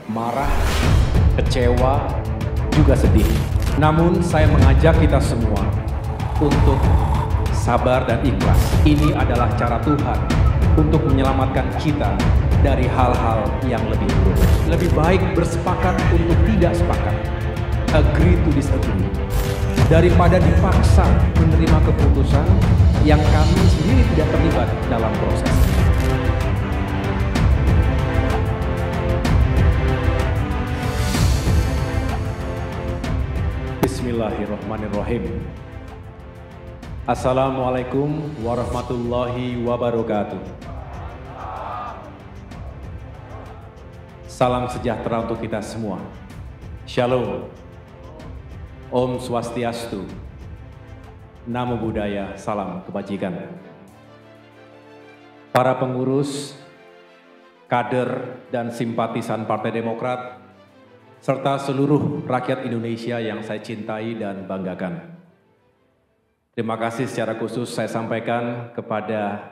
marah, kecewa, juga sedih. Namun saya mengajak kita semua untuk sabar dan ikhlas. Ini adalah cara Tuhan untuk menyelamatkan kita dari hal-hal yang lebih buruk. Lebih baik bersepakat untuk tidak sepakat, agree to disagree, daripada dipaksa menerima keputusan yang kami sendiri tidak terlibat dalam proses. Bismillahirrahmanirrahim. Assalamualaikum warahmatullahi wabarakatuh. Salam sejahtera untuk kita semua. Shalom. Om Swastiastu. Namo Buddhaya, salam kebajikan. Para pengurus, kader, dan simpatisan Partai Demokrat, serta seluruh rakyat Indonesia yang saya cintai dan banggakan. Terima kasih secara khusus saya sampaikan kepada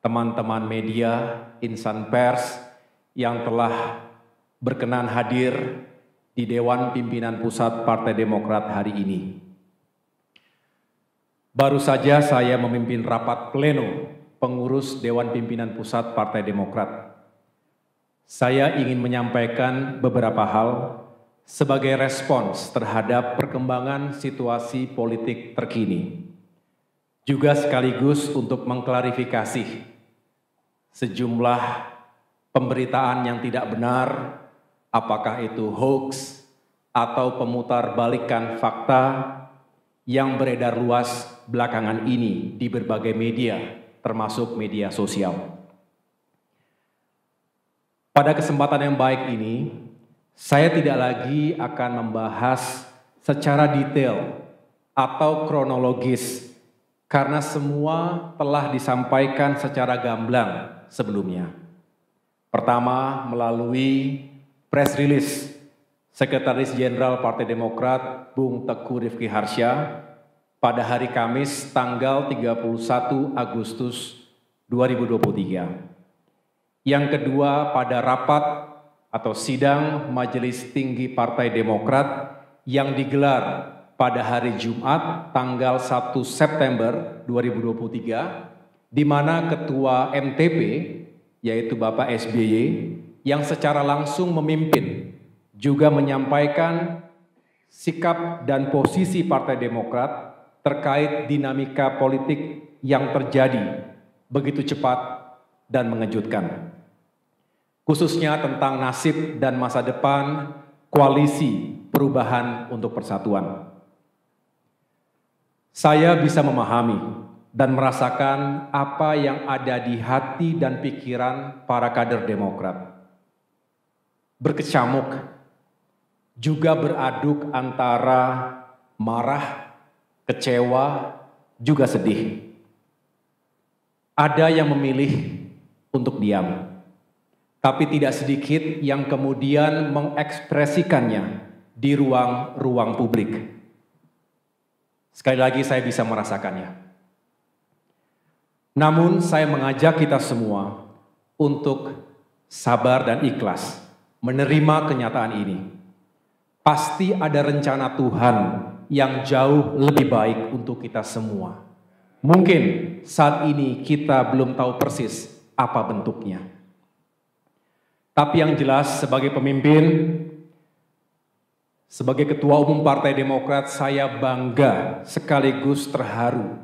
teman-teman media, insan pers yang telah berkenan hadir di Dewan Pimpinan Pusat Partai Demokrat hari ini. Baru saja saya memimpin rapat pleno pengurus Dewan Pimpinan Pusat Partai Demokrat. Saya ingin menyampaikan beberapa hal sebagai respons terhadap perkembangan situasi politik terkini. Juga sekaligus untuk mengklarifikasi sejumlah pemberitaan yang tidak benar, apakah itu hoax atau pemutarbalikan fakta yang beredar luas belakangan ini di berbagai media, termasuk media sosial. Pada kesempatan yang baik ini, saya tidak lagi akan membahas secara detail atau kronologis karena semua telah disampaikan secara gamblang sebelumnya. Pertama, melalui press release Sekretaris Jenderal Partai Demokrat Bung Teguh Rifki Harsha pada hari Kamis tanggal 31 Agustus 2023. Yang kedua, pada rapat atau sidang Majelis Tinggi Partai Demokrat yang digelar pada hari Jumat tanggal 1 September 2023, di mana Ketua MTP, yaitu Bapak SBY, yang secara langsung memimpin, juga menyampaikan sikap dan posisi Partai Demokrat terkait dinamika politik yang terjadi begitu cepat dan mengejutkan. Khususnya tentang nasib dan masa depan koalisi perubahan untuk persatuan. Saya bisa memahami dan merasakan apa yang ada di hati dan pikiran para kader Demokrat. Berkecamuk, juga beraduk antara marah, kecewa, juga sedih. Ada yang memilih untuk diam, tapi tidak sedikit yang kemudian mengekspresikannya di ruang publik. Sekali lagi saya bisa merasakannya. Namun saya mengajak kita semua untuk sabar dan ikhlas menerima kenyataan ini. Pasti ada rencana Tuhan yang jauh lebih baik untuk kita semua. Mungkin saat ini kita belum tahu persis apa bentuknya. Tapi yang jelas sebagai pemimpin, sebagai Ketua Umum Partai Demokrat, saya bangga sekaligus terharu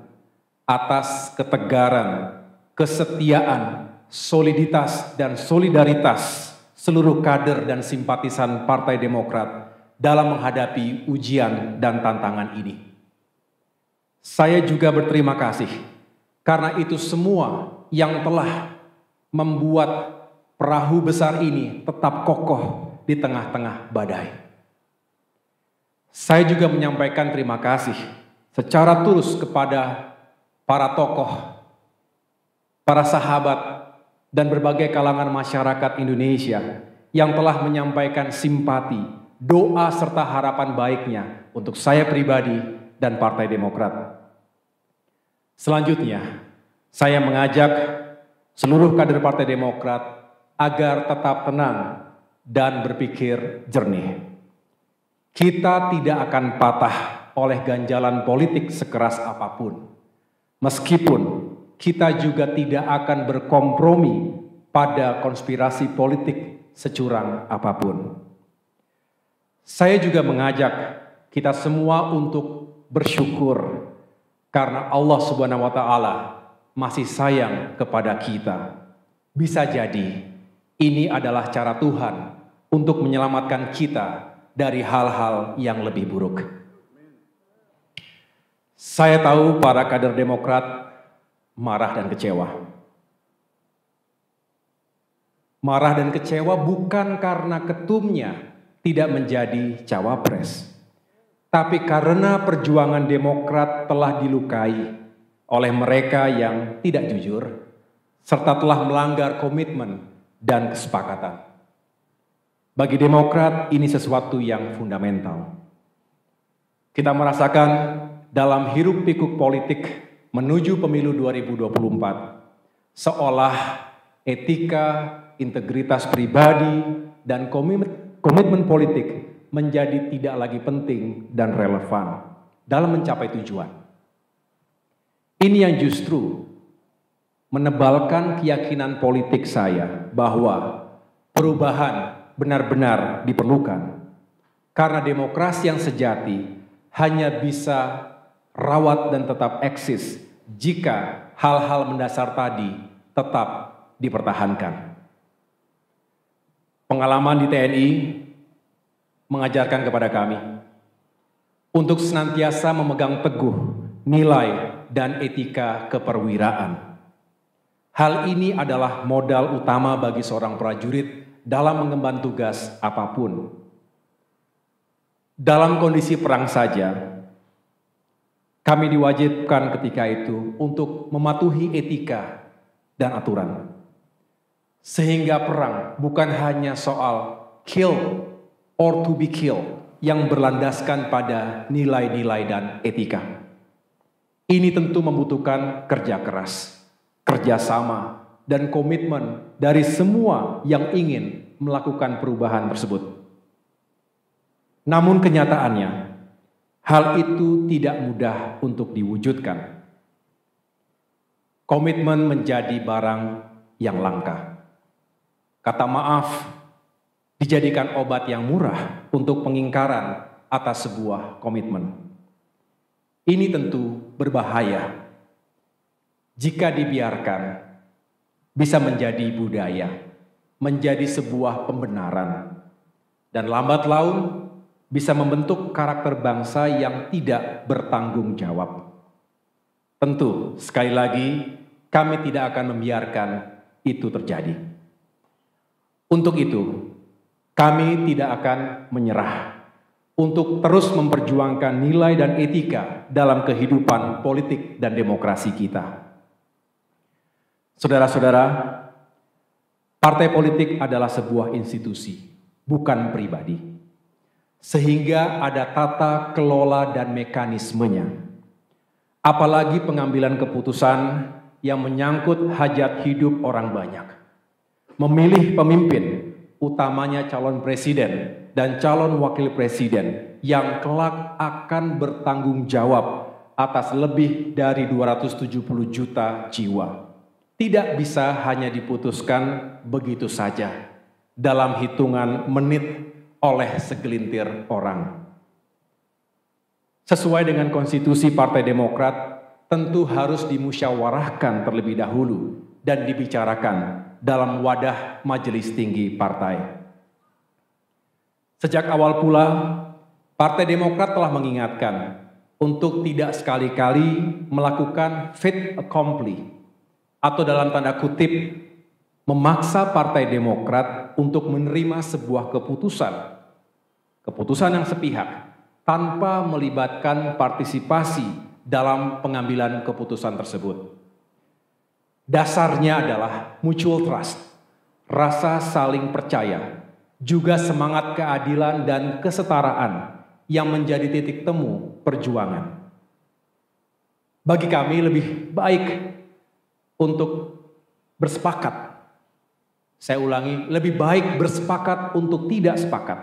atas ketegaran, kesetiaan, soliditas, dan solidaritas seluruh kader dan simpatisan Partai Demokrat dalam menghadapi ujian dan tantangan ini. Saya juga berterima kasih karena itu semua yang telah membuat perahu besar ini tetap kokoh di tengah-tengah badai. Saya juga menyampaikan terima kasih secara tulus kepada para tokoh, para sahabat, dan berbagai kalangan masyarakat Indonesia yang telah menyampaikan simpati, doa, serta harapan baiknya untuk saya pribadi dan Partai Demokrat. Selanjutnya, saya mengajak seluruh kader Partai Demokrat agar tetap tenang dan berpikir jernih. Kita tidak akan patah oleh ganjalan politik sekeras apapun. Meskipun kita juga tidak akan berkompromi pada konspirasi politik securang apapun. Saya juga mengajak kita semua untuk bersyukur karena Allah Subhanahu wa taala masih sayang kepada kita. Bisa jadi ini adalah cara Tuhan untuk menyelamatkan kita dari hal-hal yang lebih buruk. Saya tahu para kader Demokrat marah dan kecewa. Marah dan kecewa bukan karena ketumnya tidak menjadi cawapres, tapi karena perjuangan Demokrat telah dilukai oleh mereka yang tidak jujur, serta telah melanggar komitmen dan kesepakatan. Bagi Demokrat ini sesuatu yang fundamental. Kita merasakan dalam hiruk-pikuk politik menuju pemilu 2024, seolah etika, integritas pribadi, dan komitmen politik menjadi tidak lagi penting dan relevan dalam mencapai tujuan. Ini yang justru menebalkan keyakinan politik saya bahwa perubahan benar-benar diperlukan. Karena demokrasi yang sejati hanya bisa rawat dan tetap eksis jika hal-hal mendasar tadi tetap dipertahankan. Pengalaman di TNI mengajarkan kepada kami untuk senantiasa memegang teguh nilai dan etika keperwiraan. Hal ini adalah modal utama bagi seorang prajurit dalam mengemban tugas apapun. Dalam kondisi perang saja, kami diwajibkan ketika itu untuk mematuhi etika dan aturan. Sehingga perang bukan hanya soal kill or to be killed yang berlandaskan pada nilai-nilai dan etika. Ini tentu membutuhkan kerja keras, kerjasama, dan komitmen dari semua yang ingin melakukan perubahan tersebut. Namun kenyataannya, hal itu tidak mudah untuk diwujudkan. Komitmen menjadi barang yang langka. Kata maaf dijadikan obat yang murah untuk pengingkaran atas sebuah komitmen. Ini tentu berbahaya. Jika dibiarkan, bisa menjadi budaya, menjadi sebuah pembenaran, dan lambat laun bisa membentuk karakter bangsa yang tidak bertanggung jawab. Tentu, sekali lagi, kami tidak akan membiarkan itu terjadi. Untuk itu, kami tidak akan menyerah untuk terus memperjuangkan nilai dan etika dalam kehidupan politik dan demokrasi kita. Saudara-saudara, partai politik adalah sebuah institusi, bukan pribadi. Sehingga ada tata kelola dan mekanismenya. Apalagi pengambilan keputusan yang menyangkut hajat hidup orang banyak. Memilih pemimpin, utamanya calon presiden dan calon wakil presiden yang kelak akan bertanggung jawab atas lebih dari 270 juta jiwa. Tidak bisa hanya diputuskan begitu saja dalam hitungan menit oleh segelintir orang. Sesuai dengan konstitusi Partai Demokrat, tentu harus dimusyawarahkan terlebih dahulu dan dibicarakan dalam wadah majelis tinggi partai. Sejak awal pula, Partai Demokrat telah mengingatkan untuk tidak sekali-kali melakukan fait accompli atau dalam tanda kutip memaksa Partai Demokrat untuk menerima sebuah keputusan yang sepihak tanpa melibatkan partisipasi dalam pengambilan keputusan tersebut. Dasarnya adalah mutual trust, rasa saling percaya, juga semangat keadilan dan kesetaraan yang menjadi titik temu perjuangan. Bagi kami lebih baik untuk bersepakat Saya ulangi, lebih baik bersepakat untuk tidak sepakat.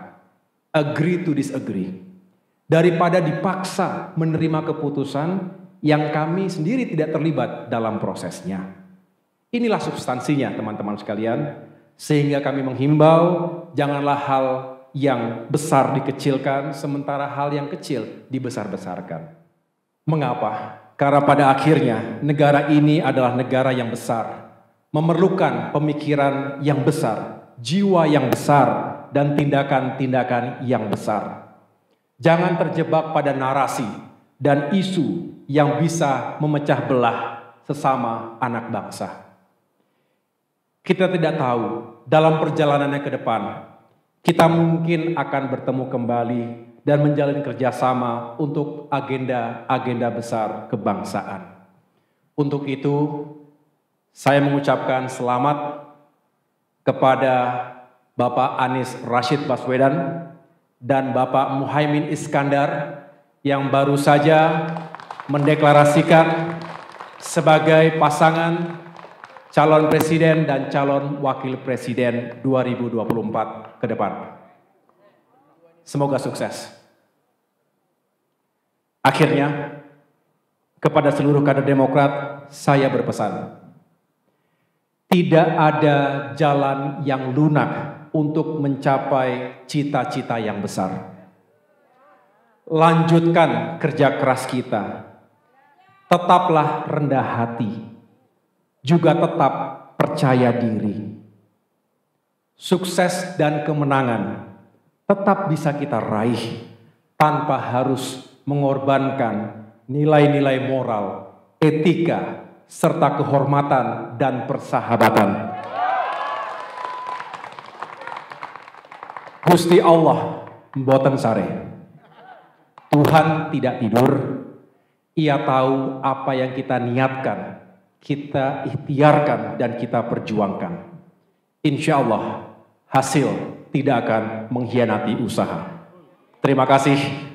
Agree to disagree. Daripada dipaksa menerima keputusan yang kami sendiri tidak terlibat dalam prosesnya. Inilah substansinya teman-teman sekalian. Sehingga kami menghimbau, janganlah hal yang besar dikecilkan, sementara hal yang kecil dibesar-besarkan. Mengapa? Karena pada akhirnya negara ini adalah negara yang besar. Memerlukan pemikiran yang besar, jiwa yang besar, dan tindakan-tindakan yang besar. Jangan terjebak pada narasi dan isu yang bisa memecah belah sesama anak bangsa. Kita tidak tahu dalam perjalanannya ke depan, kita mungkin akan bertemu kembali dan menjalin kerjasama untuk agenda-agenda besar kebangsaan. Untuk itu, saya mengucapkan selamat kepada Bapak Anies Rashid Baswedan dan Bapak Muhaimin Iskandar yang baru saja mendeklarasikan sebagai pasangan calon presiden dan calon wakil presiden 2024 ke depan. Semoga sukses. Akhirnya, kepada seluruh kader Demokrat, saya berpesan. Tidak ada jalan yang lunak untuk mencapai cita-cita yang besar. Lanjutkan kerja keras kita. Tetaplah rendah hati. Juga tetap percaya diri. Sukses dan kemenangan tetap bisa kita raih tanpa harus mengorbankan nilai-nilai moral, etika, serta kehormatan dan persahabatan. Gusti Allah mboten sare. Tuhan tidak tidur. Ia tahu apa yang kita niatkan, kita ikhtiarkan dan kita perjuangkan. Insya Allah hasil tidak akan mengkhianati usaha. Terima kasih.